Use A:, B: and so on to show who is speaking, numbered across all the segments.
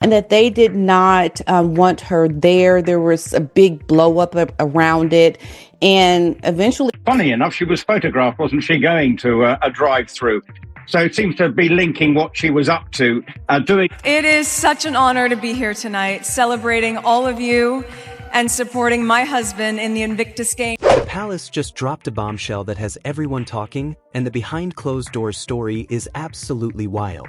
A: and that they did not want her there. There was a big blow up around it. And eventually,
B: funny enough, she was photographed, wasn't she, going to a drive-through? So it seems to be linking what she was up to doing.
C: It is such an honor to be here tonight, celebrating all of you and supporting my husband in the Invictus game.
D: The palace just dropped a bombshell that has everyone talking, and the behind closed doors story is absolutely wild.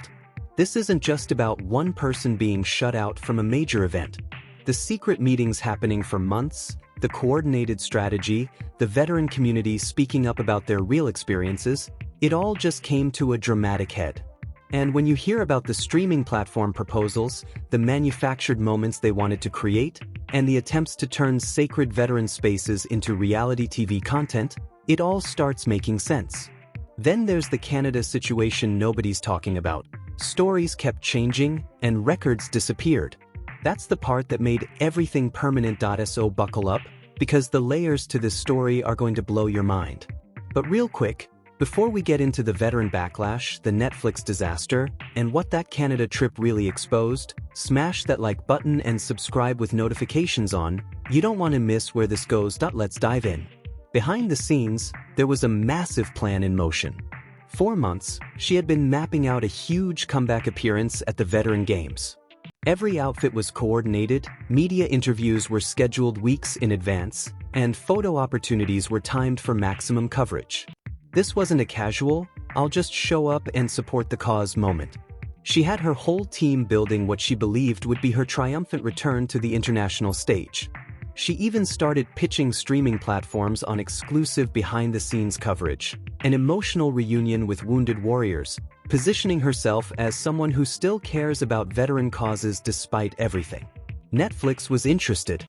D: This isn't just about one person being shut out from a major event. The secret meetings happening for months, the coordinated strategy, the veteran community speaking up about their real experiences, it all just came to a dramatic head. And when you hear about the streaming platform proposals, the manufactured moments they wanted to create, and the attempts to turn sacred veteran spaces into reality TV content, it all starts making sense. Then there's the Canada situation nobody's talking about. Stories kept changing, and records disappeared. That's the part that made everything permanent. So buckle up, because the layers to this story are going to blow your mind. But real quick, before we get into the veteran backlash, the Netflix disaster, and what that Canada trip really exposed, smash that like button and subscribe with notifications on. You don't want to miss where this goes. Let's dive in. Behind the scenes, there was a massive plan in motion. 4 months, she had been mapping out a huge comeback appearance at the Veteran Games. Every outfit was coordinated, media interviews were scheduled weeks in advance, and photo opportunities were timed for maximum coverage. This wasn't a casual, I'll just show up and support the cause moment. She had her whole team building what she believed would be her triumphant return to the international stage. She even started pitching streaming platforms on exclusive behind-the-scenes coverage, an emotional reunion with wounded warriors, positioning herself as someone who still cares about veteran causes despite everything. Netflix was interested.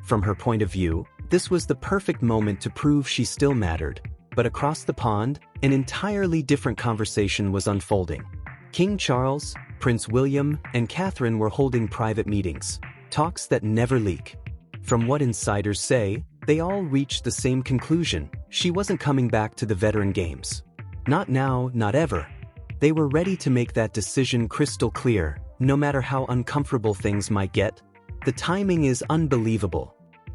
D: From her point of view, this was the perfect moment to prove she still mattered. But across the pond, an entirely different conversation was unfolding. King Charles, Prince William, and Catherine were holding private meetings, talks that never leak. From what insiders say, they all reached the same conclusion: she wasn't coming back to the Veteran Games. Not now, not ever. They were ready to make that decision crystal clear, no matter how uncomfortable things might get. The timing is unbelievable.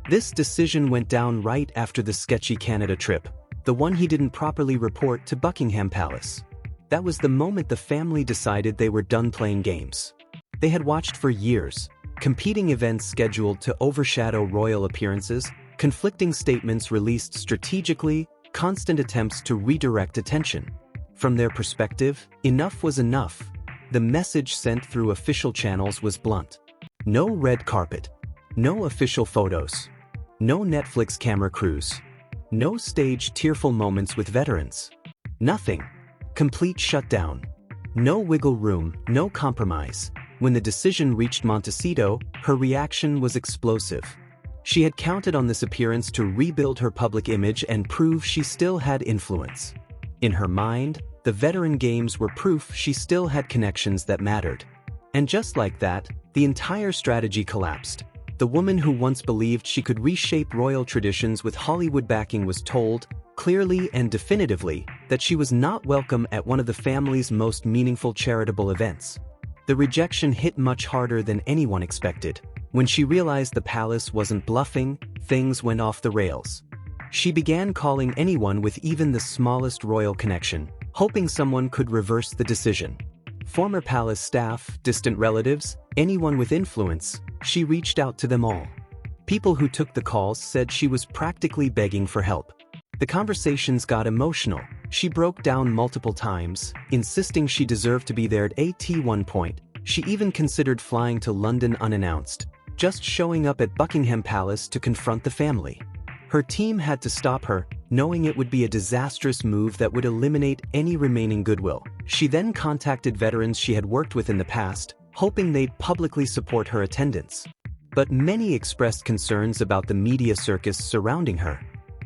D: This decision went down right after the sketchy Canada trip, the one he didn't properly report to Buckingham Palace. That was the moment the family decided they were done playing games. They had watched for years, competing events scheduled to overshadow royal appearances, conflicting statements released strategically, constant attempts to redirect attention. From their perspective, enough was enough. The message sent through official channels was blunt. No red carpet. No official photos. No Netflix camera crews. No staged tearful moments with veterans. Nothing. Complete shutdown. No wiggle room, no compromise. When the decision reached Montecito, her reaction was explosive. She had counted on this appearance to rebuild her public image and prove she still had influence. In her mind, the Veteran Games were proof she still had connections that mattered. And just like that, the entire strategy collapsed. The woman who once believed she could reshape royal traditions with Hollywood backing was told, clearly and definitively, that she was not welcome at one of the family's most meaningful charitable events. The rejection hit much harder than anyone expected. When she realized the palace wasn't bluffing, things went off the rails. She began calling anyone with even the smallest royal connection, hoping someone could reverse the decision. Former palace staff, distant relatives, anyone with influence, she reached out to them all. People who took the calls said she was practically begging for help. The conversations got emotional. She broke down multiple times, insisting she deserved to be there at one point. She even considered flying to London unannounced, just showing up at Buckingham Palace to confront the family. Her team had to stop her, knowing it would be a disastrous move that would eliminate any remaining goodwill. She then contacted veterans she had worked with in the past, hoping they'd publicly support her attendance. But many expressed concerns about the media circus surrounding her.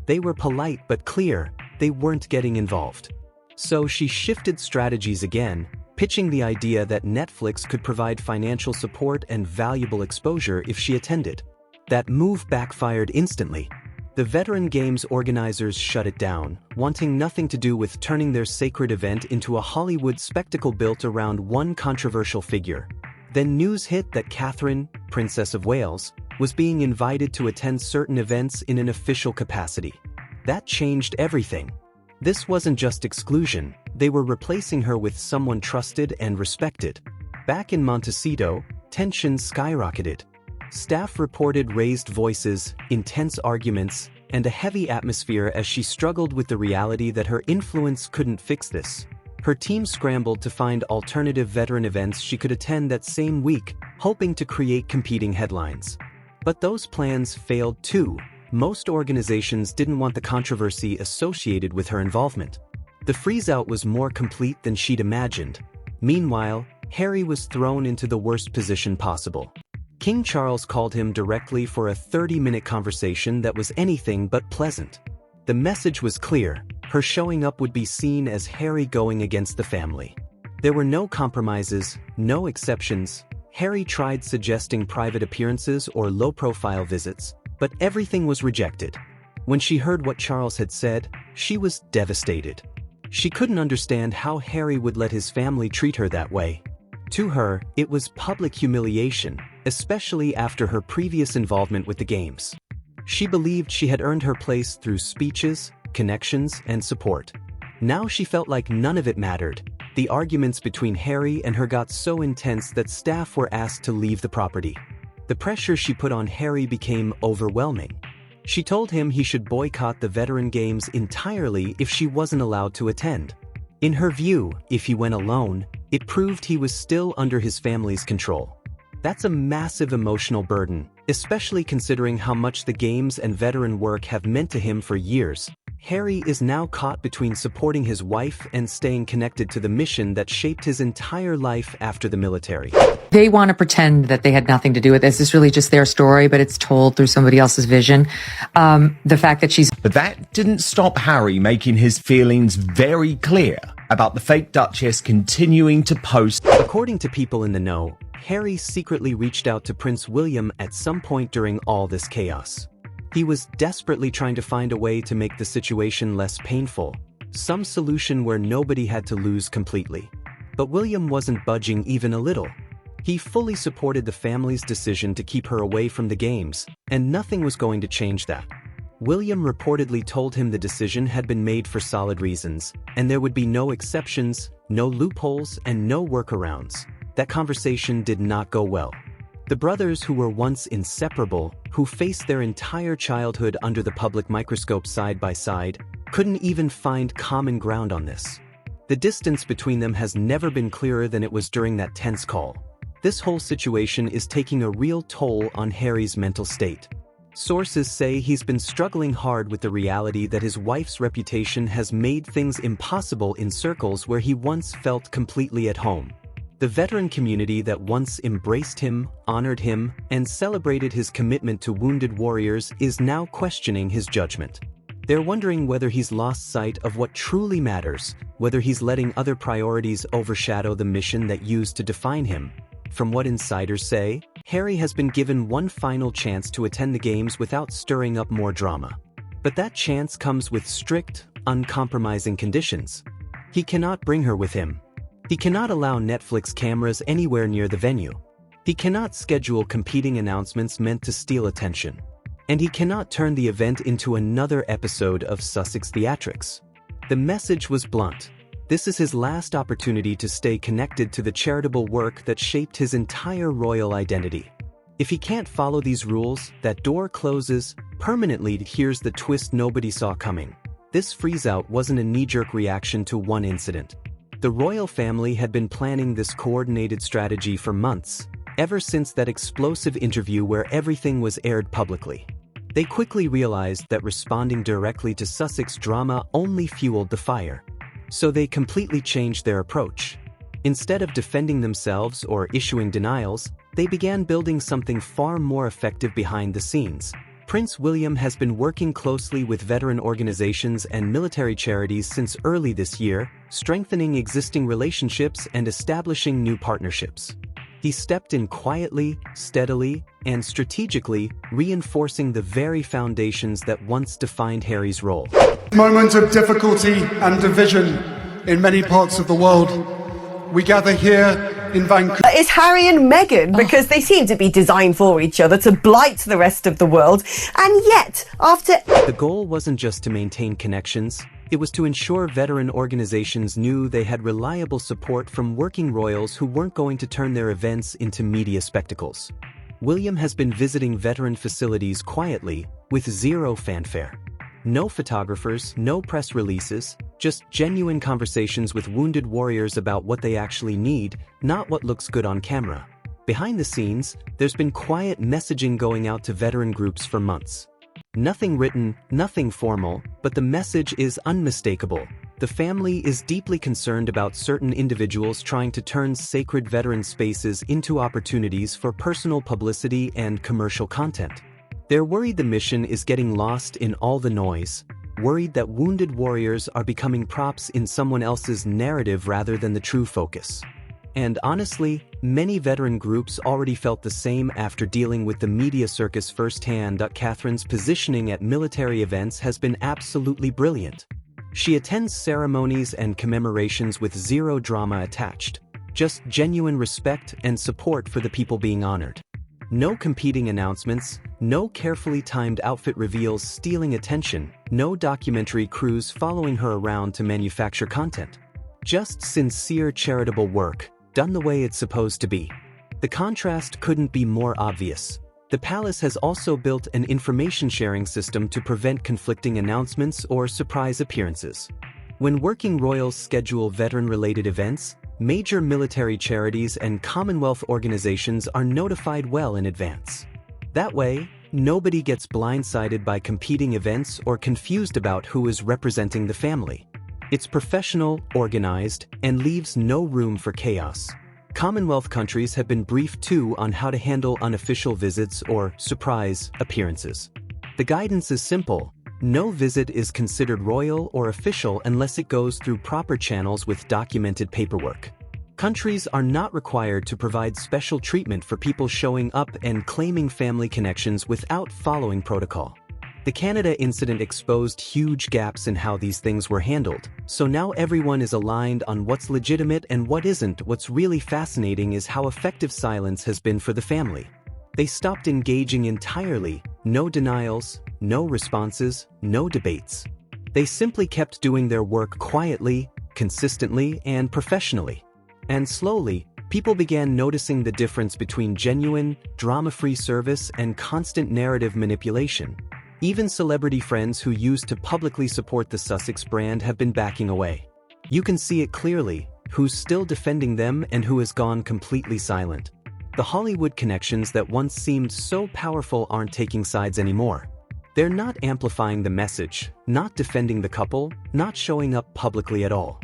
D: They were polite but clear, they weren't getting involved. So she shifted strategies again, pitching the idea that Netflix could provide financial support and valuable exposure if she attended. That move backfired instantly. The Veteran Games organizers shut it down, wanting nothing to do with turning their sacred event into a Hollywood spectacle built around one controversial figure. Then news hit that Catherine, Princess of Wales, was being invited to attend certain events in an official capacity. That changed everything. This wasn't just exclusion, they were replacing her with someone trusted and respected. Back in Montecito, tensions skyrocketed. Staff reported raised voices, intense arguments, and a heavy atmosphere as she struggled with the reality that her influence couldn't fix this. Her team scrambled to find alternative veteran events she could attend that same week, hoping to create competing headlines. But those plans failed too. Most organizations didn't want the controversy associated with her involvement. The freeze-out was more complete than she'd imagined. Meanwhile, Harry was thrown into the worst position possible. King Charles called him directly for a 30-minute conversation that was anything but pleasant. The message was clear: her showing up would be seen as Harry going against the family. There were no compromises, no exceptions. Harry tried suggesting private appearances or low-profile visits, but everything was rejected. When she heard what Charles had said, she was devastated. She couldn't understand how Harry would let his family treat her that way. To her, it was public humiliation, especially after her previous involvement with the games. She believed she had earned her place through speeches, connections, and support. Now she felt like none of it mattered. The arguments between Harry and her got so intense that staff were asked to leave the property. The pressure she put on Harry became overwhelming. She told him he should boycott the veteran games entirely if she wasn't allowed to attend. In her view, if he went alone, it proved he was still under his family's control. That's a massive emotional burden, especially considering how much the games and veteran work have meant to him for years. Harry is now caught between supporting his wife and staying connected to the mission that shaped his entire life after the military.
E: They want to pretend that they had nothing to do with this. It's really just their story, but it's told through somebody else's vision. The fact that she's...
F: But that didn't stop Harry making his feelings very clear about the fake Duchess continuing to post.
D: According to people in the know, Harry secretly reached out to Prince William at some point during all this chaos. He was desperately trying to find a way to make the situation less painful, some solution where nobody had to lose completely. But William wasn't budging even a little. He fully supported the family's decision to keep her away from the games, and nothing was going to change that. William reportedly told him the decision had been made for solid reasons, and there would be no exceptions, no loopholes, and no workarounds. That conversation did not go well. The brothers who were once inseparable, who faced their entire childhood under the public microscope side by side, couldn't even find common ground on this. The distance between them has never been clearer than it was during that tense call. This whole situation is taking a real toll on Harry's mental state. Sources say he's been struggling hard with the reality that his wife's reputation has made things impossible in circles where he once felt completely at home. The veteran community that once embraced him, honored him, and celebrated his commitment to wounded warriors is now questioning his judgment. They're wondering whether he's lost sight of what truly matters, whether he's letting other priorities overshadow the mission that used to define him. From what insiders say, Harry has been given one final chance to attend the games without stirring up more drama. But that chance comes with strict, uncompromising conditions. He cannot bring her with him. He cannot allow Netflix cameras anywhere near the venue. He cannot schedule competing announcements meant to steal attention. And he cannot turn the event into another episode of Sussex Theatrics. The message was blunt. This is his last opportunity to stay connected to the charitable work that shaped his entire royal identity. If he can't follow these rules, that door closes permanently. Here's the twist nobody saw coming. This freeze-out wasn't a knee-jerk reaction to one incident. The royal family had been planning this coordinated strategy for months, ever since that explosive interview where everything was aired publicly. They quickly realized that responding directly to Sussex drama only fueled the fire. So they completely changed their approach. Instead of defending themselves or issuing denials, they began building something far more effective behind the scenes. Prince William has been working closely with veteran organizations and military charities since early this year, strengthening existing relationships and establishing new partnerships. He stepped in quietly, steadily, and strategically, reinforcing the very foundations that once defined Harry's role.
G: Moment of difficulty and division in many parts of the world. We gather here in Vancouver.
H: It's Harry and Meghan, because they seem to be designed for each other, to blight the rest of the world. And yet, after...
D: The goal wasn't just to maintain connections, it was to ensure veteran organizations knew they had reliable support from working royals who weren't going to turn their events into media spectacles. William has been visiting veteran facilities quietly, with zero fanfare. No photographers, no press releases, just genuine conversations with wounded warriors about what they actually need, not what looks good on camera. Behind the scenes, there's been quiet messaging going out to veteran groups for months. Nothing written, nothing formal, but the message is unmistakable. The family is deeply concerned about certain individuals trying to turn sacred veteran spaces into opportunities for personal publicity and commercial content. They're worried the mission is getting lost in all the noise, worried that wounded warriors are becoming props in someone else's narrative rather than the true focus. And honestly, many veteran groups already felt the same after dealing with the media circus firsthand. Catherine's positioning at military events has been absolutely brilliant. She attends ceremonies and commemorations with zero drama attached, just genuine respect and support for the people being honored. No competing announcements, no carefully timed outfit reveals stealing attention, no documentary crews following her around to manufacture content. Just sincere charitable work, done the way it's supposed to be. The contrast couldn't be more obvious. The palace has also built an information sharing system to prevent conflicting announcements or surprise appearances. When working royals schedule veteran-related events, major military charities and Commonwealth organizations are notified well in advance. That way, nobody gets blindsided by competing events or confused about who is representing the family. It's professional, organized, and leaves no room for chaos. Commonwealth countries have been briefed too on how to handle unofficial visits or surprise appearances. The guidance is simple. No visit is considered royal or official unless it goes through proper channels with documented paperwork. Countries are not required to provide special treatment for people showing up and claiming family connections without following protocol. The Canada incident exposed huge gaps in how these things were handled, so now everyone is aligned on what's legitimate and what isn't. What's really fascinating is how effective silence has been for the family. They stopped engaging entirely, no denials, no responses, no debates. They simply kept doing their work quietly, consistently, and professionally. And slowly, people began noticing the difference between genuine, drama-free service and constant narrative manipulation. Even celebrity friends who used to publicly support the Sussex brand have been backing away. You can see it clearly, who's still defending them and who has gone completely silent. The Hollywood connections that once seemed so powerful aren't taking sides anymore. They're not amplifying the message, not defending the couple, not showing up publicly at all.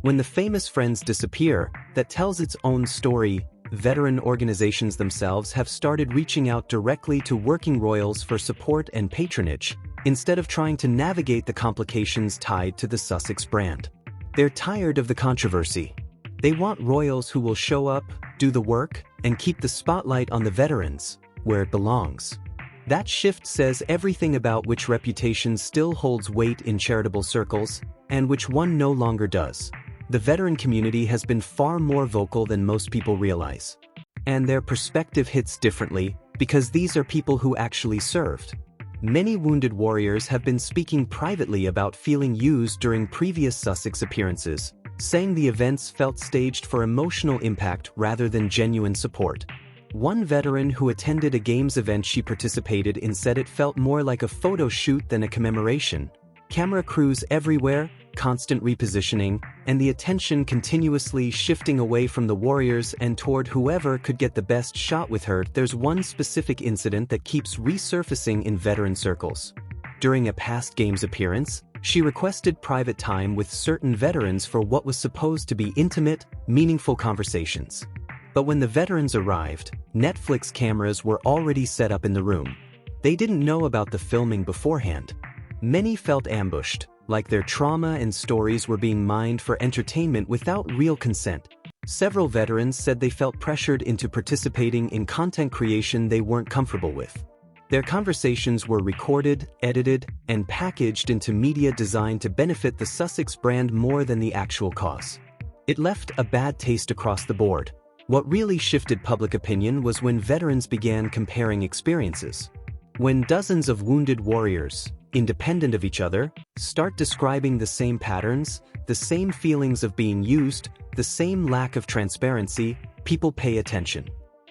D: When the famous friends disappear, that tells its own story. Veteran organizations themselves have started reaching out directly to working royals for support and patronage, instead of trying to navigate the complications tied to the Sussex brand. They're tired of the controversy. They want royals who will show up, do the work, and keep the spotlight on the veterans, where it belongs. That shift says everything about which reputation still holds weight in charitable circles, and which one no longer does. The veteran community has been far more vocal than most people realize. And their perspective hits differently, because these are people who actually served. Many wounded warriors have been speaking privately about feeling used during previous Sussex appearances, saying the events felt staged for emotional impact rather than genuine support. One veteran who attended a games event she participated in said it felt more like a photo shoot than a commemoration. Camera crews everywhere, constant repositioning, and the attention continuously shifting away from the warriors and toward whoever could get the best shot with her. There's one specific incident that keeps resurfacing in veteran circles. During a past games appearance, she requested private time with certain veterans for what was supposed to be intimate, meaningful conversations. But when the veterans arrived, Netflix cameras were already set up in the room. They didn't know about the filming beforehand. Many felt ambushed, like their trauma and stories were being mined for entertainment without real consent. Several veterans said they felt pressured into participating in content creation they weren't comfortable with. Their conversations were recorded, edited, and packaged into media designed to benefit the Sussex brand more than the actual cause. It left a bad taste across the board. What really shifted public opinion was when veterans began comparing experiences. When dozens of wounded warriors, independent of each other, start describing the same patterns, the same feelings of being used, the same lack of transparency, people pay attention.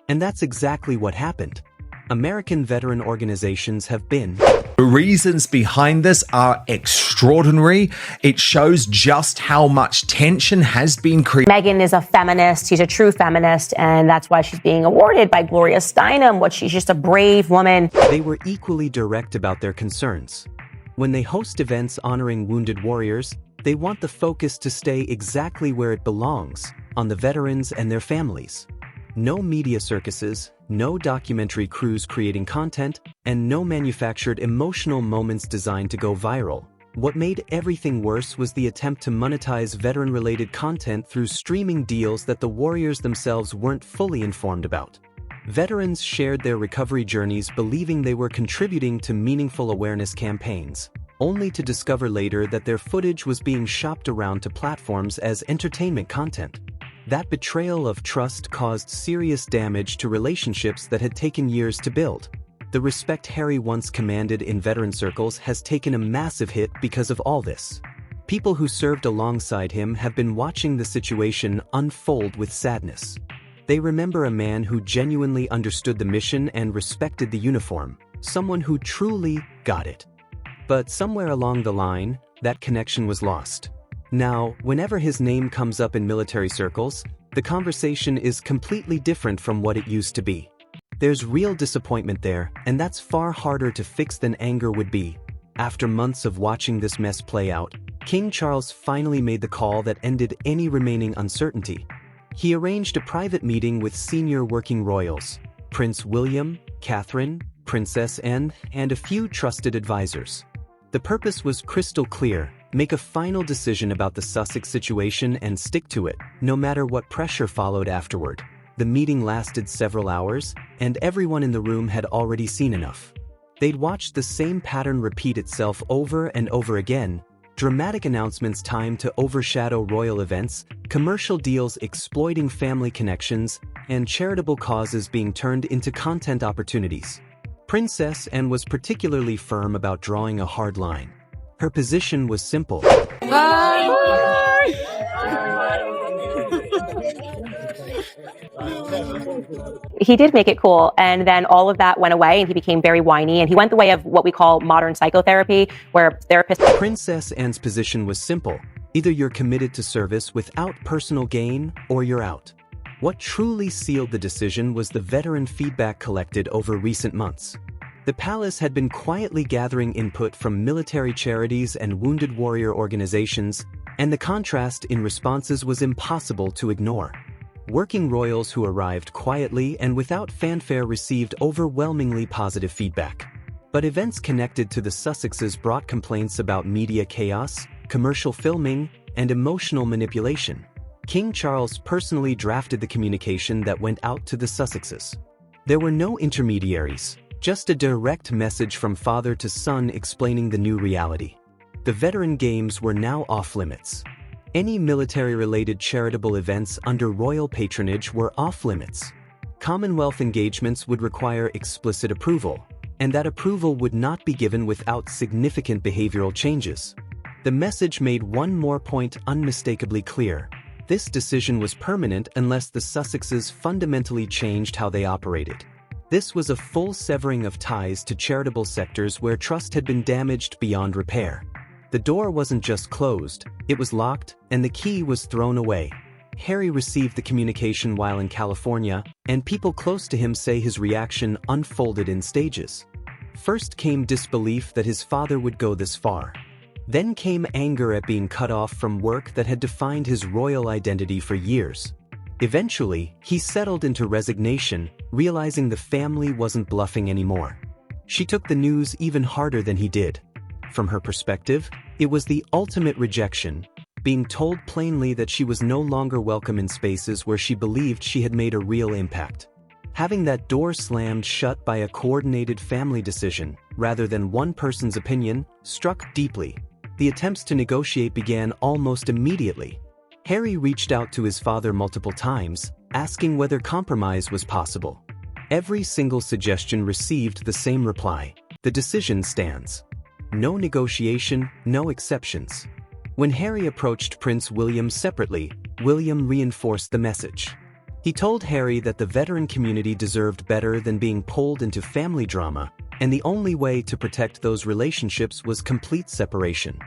D: And that's exactly what happened. American veteran organizations have been.
F: The reasons behind this are extraordinary. It shows just how much tension has been created.
G: Meghan is a feminist. She's a true feminist, and that's why she's being awarded by Gloria Steinem. She's just a brave woman.
D: They were equally direct about their concerns. When they host events honoring wounded warriors, they want the focus to stay exactly where it belongs, on the veterans and their families. No media circuses, no documentary crews creating content, and no manufactured emotional moments designed to go viral. What made everything worse was the attempt to monetize veteran-related content through streaming deals that the warriors themselves weren't fully informed about. Veterans shared their recovery journeys believing they were contributing to meaningful awareness campaigns, only to discover later that their footage was being shopped around to platforms as entertainment content. That betrayal of trust caused serious damage to relationships that had taken years to build. The respect Harry once commanded in veteran circles has taken a massive hit because of all this. People who served alongside him have been watching the situation unfold with sadness. They remember a man who genuinely understood the mission and respected the uniform, someone who truly got it. But somewhere along the line, that connection was lost. Now, whenever his name comes up in military circles, the conversation is completely different from what it used to be. There's real disappointment there, and that's far harder to fix than anger would be. After months of watching this mess play out, King Charles finally made the call that ended any remaining uncertainty. He arranged a private meeting with senior working royals, Prince William, Catherine, Princess Anne, and a few trusted advisors. The purpose was crystal clear: make a final decision about the Sussex situation and stick to it, no matter what pressure followed afterward. The meeting lasted several hours, and everyone in the room had already seen enough. They'd watched the same pattern repeat itself over and over again: dramatic announcements timed to overshadow royal events, commercial deals exploiting family connections, and charitable causes being turned into content opportunities. Princess Anne was particularly firm about drawing a hard line. Her position was simple.
G: He did make it cool, and then all of that went away, and he became very whiny, and he went the way of what we call modern psychotherapy, where therapists...
D: Princess Anne's position was simple. Either you're committed to service without personal gain, or you're out. What truly sealed the decision was the veteran feedback collected over recent months. The palace had been quietly gathering input from military charities and wounded warrior organizations, and the contrast in responses was impossible to ignore. Working royals who arrived quietly and without fanfare received overwhelmingly positive feedback. But events connected to the Sussexes brought complaints about media chaos, commercial filming, and emotional manipulation. King Charles personally drafted the communication that went out to the Sussexes. There were no intermediaries, just a direct message from father to son explaining the new reality. The veteran games were now off-limits. Any military-related charitable events under royal patronage were off-limits. Commonwealth engagements would require explicit approval, and that approval would not be given without significant behavioral changes. The message made one more point unmistakably clear: this decision was permanent unless the Sussexes fundamentally changed how they operated. This was a full severing of ties to charitable sectors where trust had been damaged beyond repair. The door wasn't just closed, it was locked, and the key was thrown away. Harry received the communication while in California, and people close to him say his reaction unfolded in stages. First came disbelief that his father would go this far. Then came anger at being cut off from work that had defined his royal identity for years. Eventually, he settled into resignation, realizing the family wasn't bluffing anymore. She took the news even harder than he did. From her perspective, it was the ultimate rejection, being told plainly that she was no longer welcome in spaces where she believed she had made a real impact. Having that door slammed shut by a coordinated family decision, rather than one person's opinion, struck deeply. The attempts to negotiate began almost immediately. Harry reached out to his father multiple times, asking whether compromise was possible. Every single suggestion received the same reply: the decision stands. No negotiation, no exceptions. When Harry approached Prince William separately, William reinforced the message. He told Harry that the veteran community deserved better than being pulled into family drama, and the only way to protect those relationships was complete separation.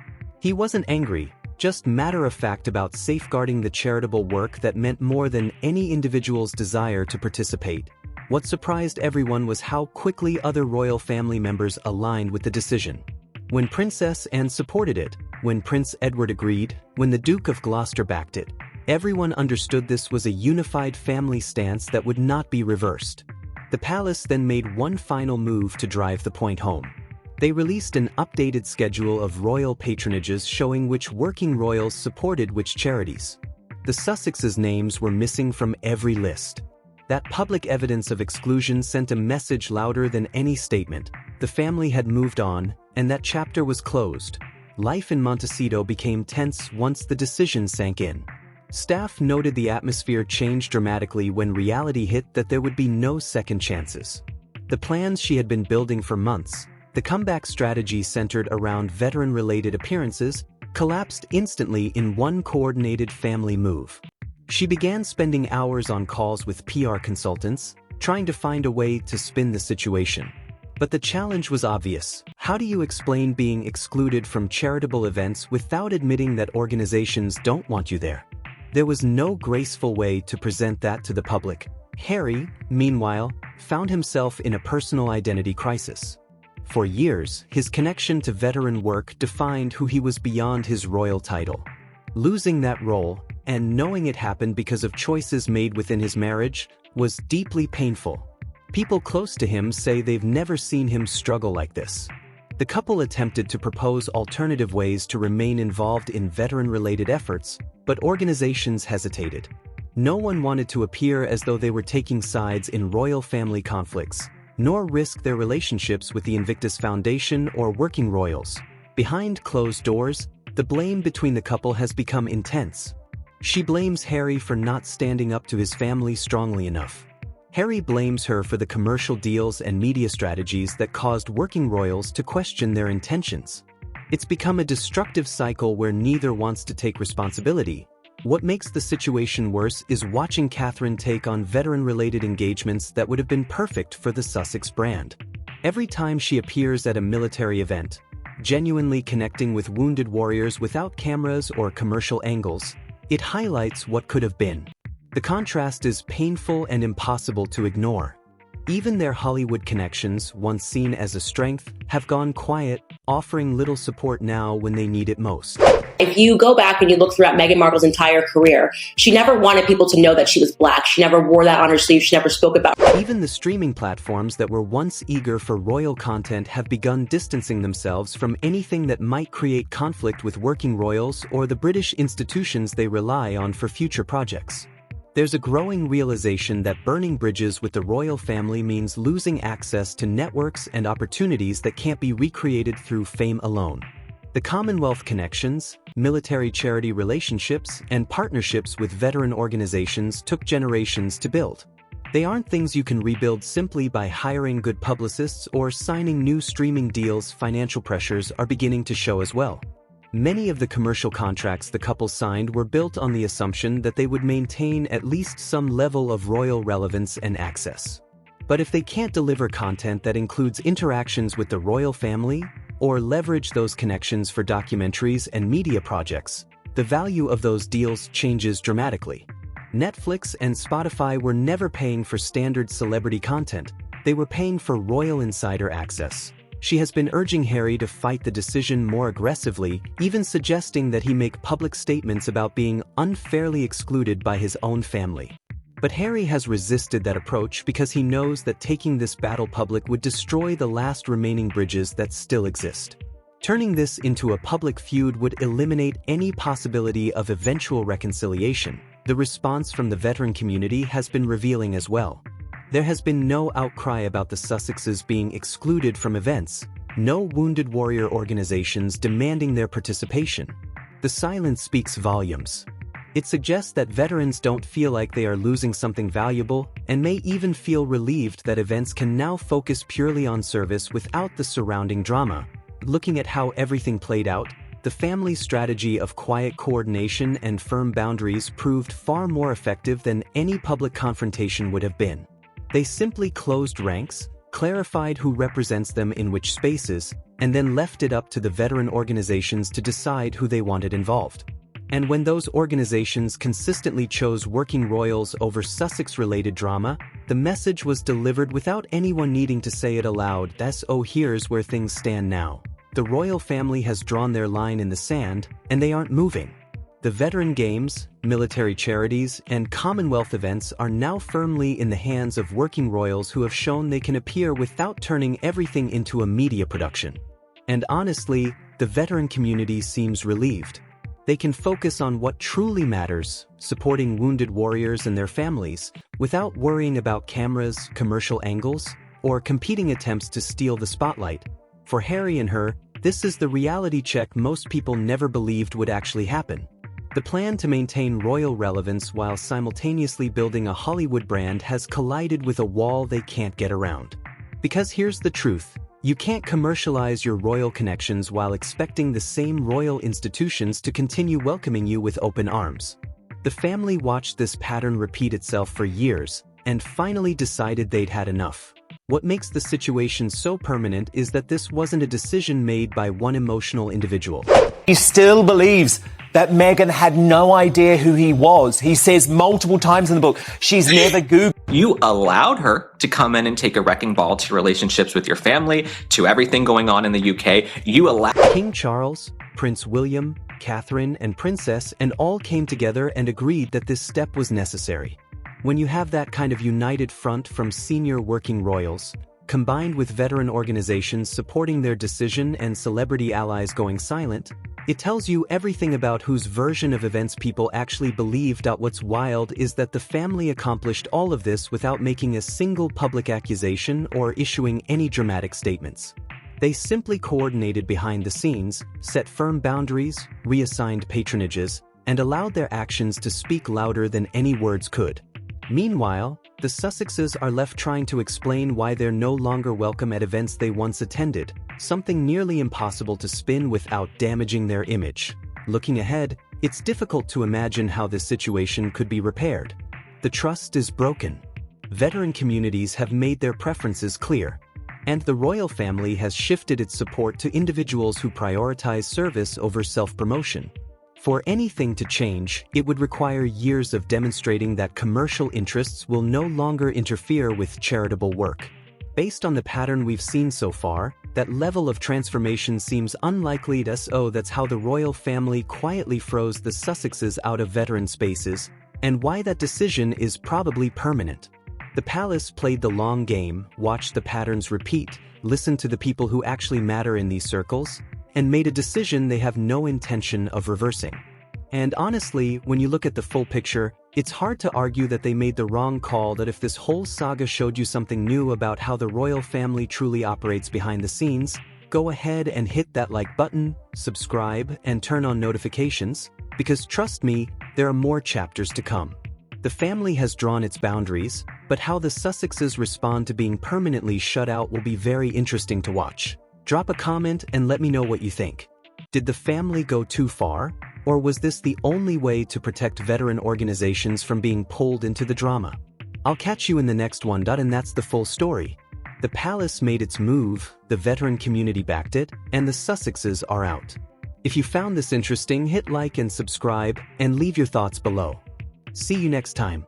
D: He wasn't angry, just matter-of-fact about safeguarding the charitable work that meant more than any individual's desire to participate. What surprised everyone was how quickly other royal family members aligned with the decision. When Princess Anne supported it, when Prince Edward agreed, when the Duke of Gloucester backed it, everyone understood this was a unified family stance that would not be reversed. The palace then made one final move to drive the point home. They released an updated schedule of royal patronages showing which working royals supported which charities. The Sussexes' names were missing from every list. That public evidence of exclusion sent a message louder than any statement. The family had moved on, and that chapter was closed. Life in Montecito became tense once the decision sank in. Staff noted the atmosphere changed dramatically when reality hit that there would be no second chances. The plans she had been building for months, the comeback strategy centered around veteran-related appearances, collapsed instantly in one coordinated family move. She began spending hours on calls with PR consultants, trying to find a way to spin the situation. But the challenge was obvious. How do you explain being excluded from charitable events without admitting that organizations don't want you there? There was no graceful way to present that to the public. Harry, meanwhile, found himself in a personal identity crisis. For years, his connection to veteran work defined who he was beyond his royal title. Losing that role, and knowing it happened because of choices made within his marriage, was deeply painful. People close to him say they've never seen him struggle like this. The couple attempted to propose alternative ways to remain involved in veteran-related efforts, but organizations hesitated. No one wanted to appear as though they were taking sides in royal family conflicts, nor risk their relationships with the Invictus Foundation or working royals. Behind closed doors, the blame between the couple has become intense. She blames Harry for not standing up to his family strongly enough. Harry blames her for the commercial deals and media strategies that caused working royals to question their intentions. It's become a destructive cycle where neither wants to take responsibility. What makes the situation worse is watching Catherine take on veteran-related engagements that would have been perfect for the Sussex brand. Every time she appears at a military event, genuinely connecting with wounded warriors without cameras or commercial angles, it highlights what could have been. The contrast is painful and impossible to ignore. Even their Hollywood connections, once seen as a strength, have gone quiet, offering little support now when they need it most.
I: If you go back and you look throughout Meghan Markle's entire career, she never wanted people to know that she was Black. She never wore that on her sleeve. She never spoke about it.
D: Even the streaming platforms that were once eager for royal content have begun distancing themselves from anything that might create conflict with working royals or the British institutions they rely on for future projects. There's a growing realization that burning bridges with the royal family means losing access to networks and opportunities that can't be recreated through fame alone. The Commonwealth connections, military charity relationships, and partnerships with veteran organizations took generations to build. They aren't things you can rebuild simply by hiring good publicists or signing new streaming deals. Financial pressures are beginning to show as well. Many of the commercial contracts the couple signed were built on the assumption that they would maintain at least some level of royal relevance and access. But if they can't deliver content that includes interactions with the royal family, or leverage those connections for documentaries and media projects, the value of those deals changes dramatically. Netflix and Spotify were never paying for standard celebrity content, they were paying for royal insider access. She has been urging Harry to fight the decision more aggressively, even suggesting that he make public statements about being unfairly excluded by his own family. But Harry has resisted that approach because he knows that taking this battle public would destroy the last remaining bridges that still exist. Turning this into a public feud would eliminate any possibility of eventual reconciliation. The response from the veteran community has been revealing as well. There has been no outcry about the Sussexes being excluded from events, no wounded warrior organizations demanding their participation. The silence speaks volumes. It suggests that veterans don't feel like they are losing something valuable and may even feel relieved that events can now focus purely on service without the surrounding drama. Looking at how everything played out, the family's strategy of quiet coordination and firm boundaries proved far more effective than any public confrontation would have been. They simply closed ranks, clarified who represents them in which spaces, and then left it up to the veteran organizations to decide who they wanted involved. And when those organizations consistently chose working royals over Sussex-related drama, the message was delivered without anyone needing to say it aloud. Here's where things stand now. The royal family has drawn their line in the sand, and they aren't moving. The veteran games, military charities, and Commonwealth events are now firmly in the hands of working royals who have shown they can appear without turning everything into a media production. And honestly, the veteran community seems relieved. They can focus on what truly matters, supporting wounded warriors and their families, without worrying about cameras, commercial angles, or competing attempts to steal the spotlight. For Harry and her, this is the reality check most people never believed would actually happen. The plan to maintain royal relevance while simultaneously building a Hollywood brand has collided with a wall they can't get around. Because here's the truth. You can't commercialize your royal connections while expecting the same royal institutions to continue welcoming you with open arms. The family watched this pattern repeat itself for years and finally decided they'd had enough. What makes the situation so permanent is that this wasn't a decision made by one emotional individual.
J: He still believes that Meghan had no idea who he was. He says multiple times in the book, she's never Googled.
K: You allowed her to come in and take a wrecking ball to relationships with your family, to everything going on in the UK. You allowed
D: King Charles, Prince William, Catherine, and Princess and all came together and agreed that this step was necessary. When you have that kind of united front from senior working royals, combined with veteran organizations supporting their decision and celebrity allies going silent, it tells you everything about whose version of events people actually believed. What's wild is that the family accomplished all of this without making a single public accusation or issuing any dramatic statements. They simply coordinated behind the scenes, set firm boundaries, reassigned patronages, and allowed their actions to speak louder than any words could. Meanwhile, the Sussexes are left trying to explain why they're no longer welcome at events they once attended, something nearly impossible to spin without damaging their image. Looking ahead, it's difficult to imagine how this situation could be repaired. The trust is broken. Veteran communities have made their preferences clear, and the royal family has shifted its support to individuals who prioritize service over self-promotion. For anything to change, it would require years of demonstrating that commercial interests will no longer interfere with charitable work. Based on the pattern we've seen so far, that level of transformation seems unlikely. That's how the royal family quietly froze the Sussexes out of veteran spaces, and why that decision is probably permanent. The palace played the long game, watched the patterns repeat, listened to the people who actually matter in these circles, and made a decision they have no intention of reversing. And honestly, when you look at the full picture, it's hard to argue that they made the wrong call. That if this whole saga showed you something new about how the royal family truly operates behind the scenes, go ahead and hit that like button, subscribe, and turn on notifications, because trust me, there are more chapters to come. The family has drawn its boundaries, but how the Sussexes respond to being permanently shut out will be very interesting to watch. Drop a comment and let me know what you think. Did the family go too far? Or was this the only way to protect veteran organizations from being pulled into the drama? I'll catch you in the next one. And that's the full story. The palace made its move, the veteran community backed it, and the Sussexes are out. If you found this interesting, hit like and subscribe, and leave your thoughts below. See you next time.